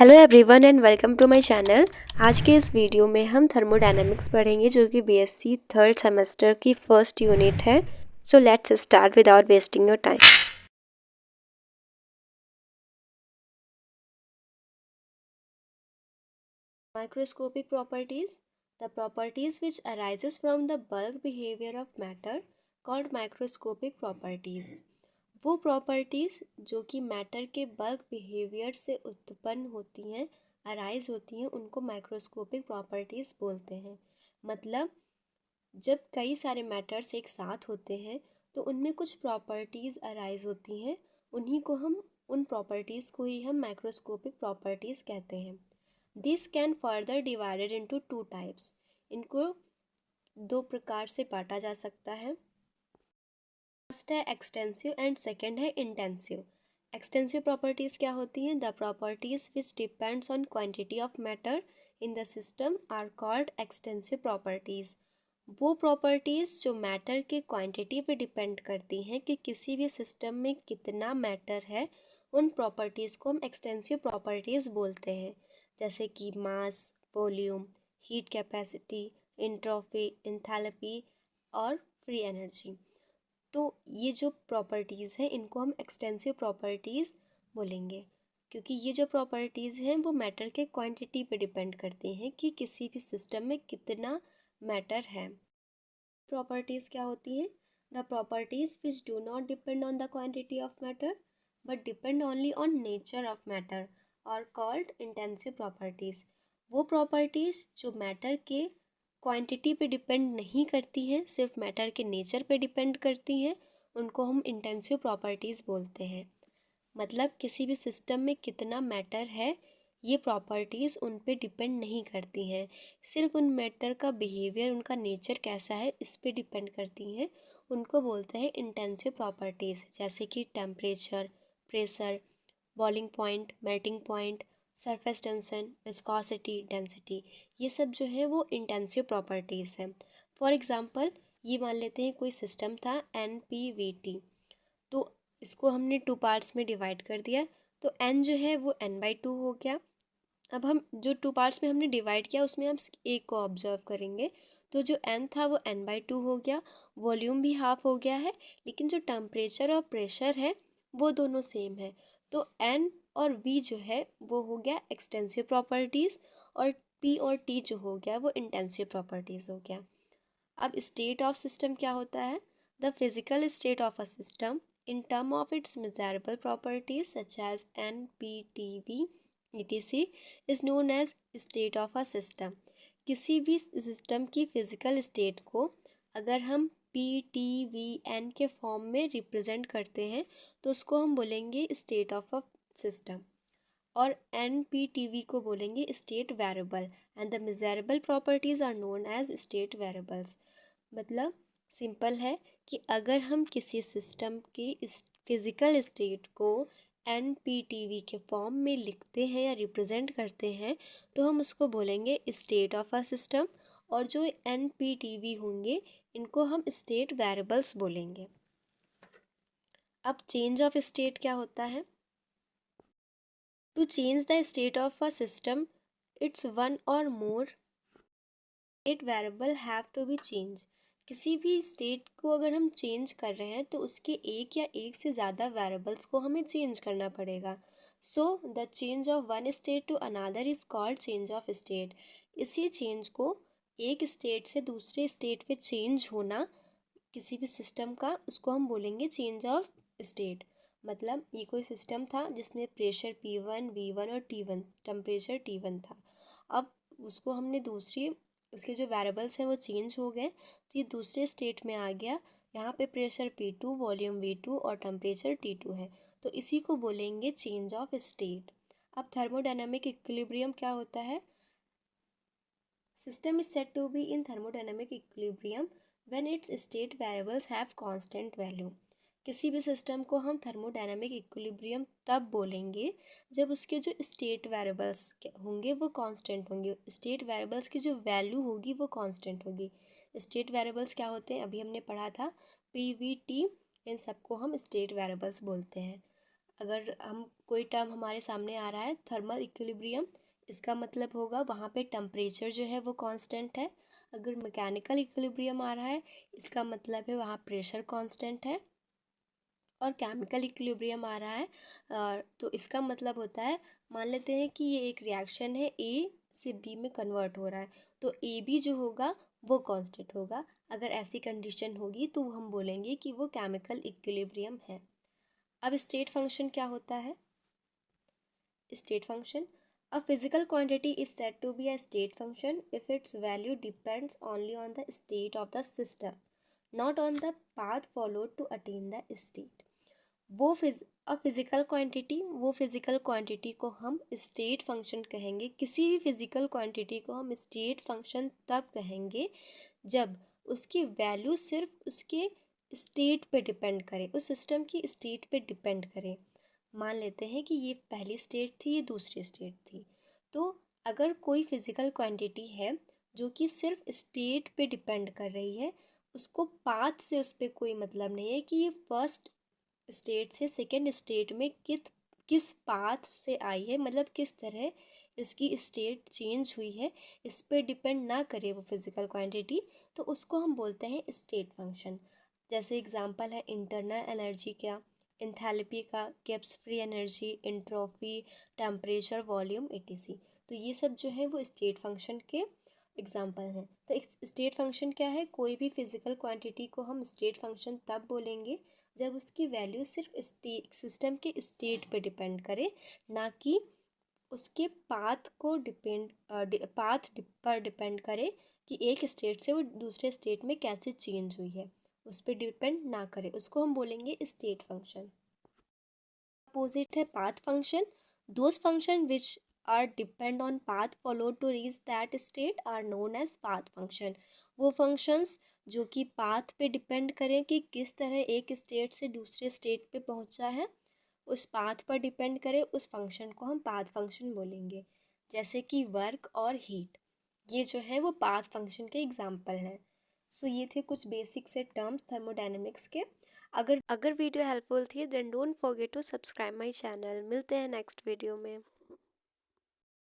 Hello everyone and welcome to my channel. आज के इस वीडियो में हम थर्मोडायनेमिक्स पढ़ेंगे जो कि बीएससी थर्ड सेमेस्टर की फर्स्ट यूनिट है। So let's start without wasting your time. Microscopic properties, the properties which arises from the bulk behavior of matter called microscopic properties। वो प्रॉपर्टीज़ जो कि मैटर के बल्क बिहेवियर से उत्पन्न होती हैं, अराइज होती हैं, उनको माइक्रोस्कोपिक प्रॉपर्टीज़ बोलते हैं। मतलब जब कई सारे मैटर्स एक साथ होते हैं तो उनमें कुछ प्रॉपर्टीज़ अराइज होती हैं, उन्हीं को हम उन प्रॉपर्टीज़ को ही हम माइक्रोस्कोपिक प्रॉपर्टीज़ कहते हैं। This can further divided into two types. इनको दो प्रकार से बांटा जा सकता है। फर्स्ट है एक्सटेंसिव एंड सेकंड है इंटेंसिव। एक्सटेंसिव प्रॉपर्टीज़ क्या होती हैं? The properties which depends on quantity of matter in the system are called extensive properties. वो प्रॉपर्टीज़ जो मैटर के क्वांटिटी पे डिपेंड करती हैं कि किसी भी सिस्टम में कितना मैटर है, उन प्रॉपर्टीज़ को हम एक्सटेंसिव प्रॉपर्टीज़ बोलते हैं। जैसे कि mass, volume, heat capacity, entropy, enthalpy और फ्री एनर्जी। तो ये जो प्रॉपर्टीज़ हैं इनको हम एक्सटेंसिव प्रॉपर्टीज़ बोलेंगे, क्योंकि ये जो प्रॉपर्टीज़ हैं वो मैटर के क्वांटिटी पे डिपेंड करती हैं कि किसी भी सिस्टम में कितना मैटर है। प्रॉपर्टीज़ क्या होती हैं? The properties which do not depend on the quantity of matter but depend only on nature of matter और कॉल्ड इंटेंसिव प्रॉपर्टीज़। वो प्रॉपर्टीज़ जो मैटर के क्वांटिटी पे डिपेंड नहीं करती हैं, सिर्फ मैटर के नेचर पे डिपेंड करती हैं, उनको हम इंटेंसिव प्रॉपर्टीज़ बोलते हैं। मतलब किसी भी सिस्टम में कितना मैटर है, ये प्रॉपर्टीज़ उन पे डिपेंड नहीं करती हैं, सिर्फ उन मैटर का बिहेवियर, उनका नेचर कैसा है, इस पे डिपेंड करती हैं। उनको बोलते हैं इंटेंसिव प्रॉपर्टीज़। जैसे कि temperature, pressure, boiling point, melting point, surface tension, viscosity, density, ये सब जो है वो इंटेंसिव प्रॉपर्टीज़ हैं। फॉर एग्ज़ाम्पल ये मान लेते हैं कोई सिस्टम था NPVT, तो इसको हमने टू पार्ट्स में डिवाइड कर दिया, तो n जो है वो n/2 हो गया। अब हम जो टू पार्ट्स में हमने डिवाइड किया उसमें हम एक को ऑब्जर्व करेंगे, तो जो n था वो n/2 हो गया। वॉल्यूम भी हाफ हो गया है, लेकिन जो टेम्परेचर और प्रेशर है वो दोनों सेम है, तो n और v जो है वो हो गया एक्सटेंसिव प्रॉपर्टीज़, और p और t जो हो गया वो इंटेंसिव प्रॉपर्टीज़ हो गया। अब स्टेट ऑफ सिस्टम क्या होता है? The physical state of a system in term of its measurable properties such as N, P, T, V, etc. is known as state of a system। किसी भी system की physical state को अगर हम P, T, V, N के form में represent करते हैं तो उसको हम बोलेंगे स्टेट ऑफ अ सिस्टम, और NPTV को बोलेंगे state variable, and the measurable properties are known as state variables. मतलब सिंपल है कि अगर हम किसी सिस्टम की इस फिज़िकल स्टेट को NPTV के फॉर्म में लिखते हैं या रिप्रेजेंट करते हैं तो हम उसको बोलेंगे स्टेट ऑफ अ सिस्टम, और जो NPTV होंगे इनको हम स्टेट वेरिएबल्स बोलेंगे। अब चेंज ऑफ स्टेट क्या होता है? To change the state of a system, its one or more state variable have to be changed। किसी भी स्टेट को अगर हम चेंज कर रहे हैं तो उसके एक या एक से ज़्यादा वेरिएबल्स को हमें चेंज करना पड़ेगा। So the change of one state to another is called change of state. इसी चेंज को, एक स्टेट से दूसरे स्टेट पे चेंज होना किसी भी सिस्टम का, उसको हम बोलेंगे चेंज ऑफ स्टेट। मतलब ये कोई सिस्टम था जिसमें प्रेशर P1, V1 और T1, टेम्परेचर T1 था। अब उसको हमने दूसरी, इसके जो वेरिएबल्स हैं वो चेंज हो गए, तो ये दूसरे स्टेट में आ गया। यहाँ पे प्रेशर P2, वॉल्यूम V2 और टेम्परेचर T2 है, तो इसी को बोलेंगे चेंज ऑफ स्टेट। अब थर्मोडायनामिक इक्विलिब्रियम क्या होता है? System is said to be in thermodynamic equilibrium when its state variables have constant value। किसी भी सिस्टम को हम थर्मोडायनामिक इक्विलिब्रियम तब बोलेंगे जब उसके जो स्टेट वेरिएबल्स होंगे वो कांस्टेंट होंगे, स्टेट वेरिएबल्स की जो वैल्यू होगी वो कांस्टेंट होगी। स्टेट वेरिएबल्स क्या होते हैं? अभी हमने पढ़ा था PVT, इन सबको हम स्टेट वेरिएबल्स बोलते हैं। अगर हम कोई टर्म हमारे सामने आ रहा है थर्मल इक्विलिब्रियम, इसका मतलब होगा वहाँ पे टेम्परेचर जो है वो कांस्टेंट है। अगर मैकेनिकल इक्विलिब्रियम आ रहा है, इसका मतलब है वहाँ प्रेशर कांस्टेंट है। और केमिकल इक्विलिब्रियम आ रहा है तो इसका मतलब होता है, मान लेते हैं कि ये एक रिएक्शन है, ए से बी में कन्वर्ट हो रहा है, तो ए बी जो होगा वो कांस्टेंट होगा। अगर ऐसी कंडीशन होगी तो हम बोलेंगे कि वो केमिकल इक्विलिब्रियम है। अब स्टेट फंक्शन क्या होता है? State function, a physical quantity is said to be a state function if its value depends only on the state of the system, not on the path followed to attain the state. वो physical quantity, वो physical quantity को हम state function कहेंगे। किसी भी physical quantity को हम state function तब कहेंगे जब उसकी वैल्यू सिर्फ उसके स्टेट पे डिपेंड करे, उस सिस्टम की स्टेट पे डिपेंड करे। मान लेते हैं कि ये पहली स्टेट थी, ये दूसरी स्टेट थी। तो अगर कोई फिजिकल क्वांटिटी है जो कि सिर्फ स्टेट पे डिपेंड कर रही है, उसको पाथ से उस पर कोई मतलब नहीं है कि ये फर्स्ट स्टेट से सेकेंड स्टेट में किस पाथ से आई है, मतलब किस तरह इसकी स्टेट चेंज हुई है, इस पर डिपेंड ना करे वो फिजिकल क्वांटिटी, तो उसको हम बोलते हैं स्टेट फंक्शन। जैसे एग्जांपल है इंटरनल एनर्जी का, एंथैल्पी का, Gibbs free energy, entropy, temperature, volume, etc। तो ये सब जो है वो स्टेट फंक्शन के एग्जांपल हैं। तो स्टेट फंक्शन क्या है? कोई भी फिजिकल क्वांटिटी को हम स्टेट फंक्शन तब बोलेंगे जब उसकी वैल्यू सिर्फ सिस्टम के स्टेट पे डिपेंड करे, ना कि उसके पाथ को पर डिपेंड करे कि एक स्टेट से वो दूसरे स्टेट में कैसे चेंज हुई है, उस पर डिपेंड ना करे, उसको हम बोलेंगे स्टेट फंक्शन। अपोजिट है path function. Those function which are depend on path followed to reach that state are known as path function. वो फंक्शंस जो कि पाथ पे डिपेंड करें कि किस तरह एक स्टेट से दूसरे स्टेट पे पहुंचा है, उस पाथ पर डिपेंड करे, उस फंक्शन को हम पाथ फंक्शन बोलेंगे। जैसे कि वर्क और हीट, ये जो है वो पाथ फंक्शन के एग्जाम्पल हैं। सो ये थे कुछ बेसिक से टर्म्स थर्मोडायनेमिक्स के। अगर वीडियो हेल्पफुल थी then don't forget to subscribe my channel. मिलते हैं नेक्स्ट वीडियो में।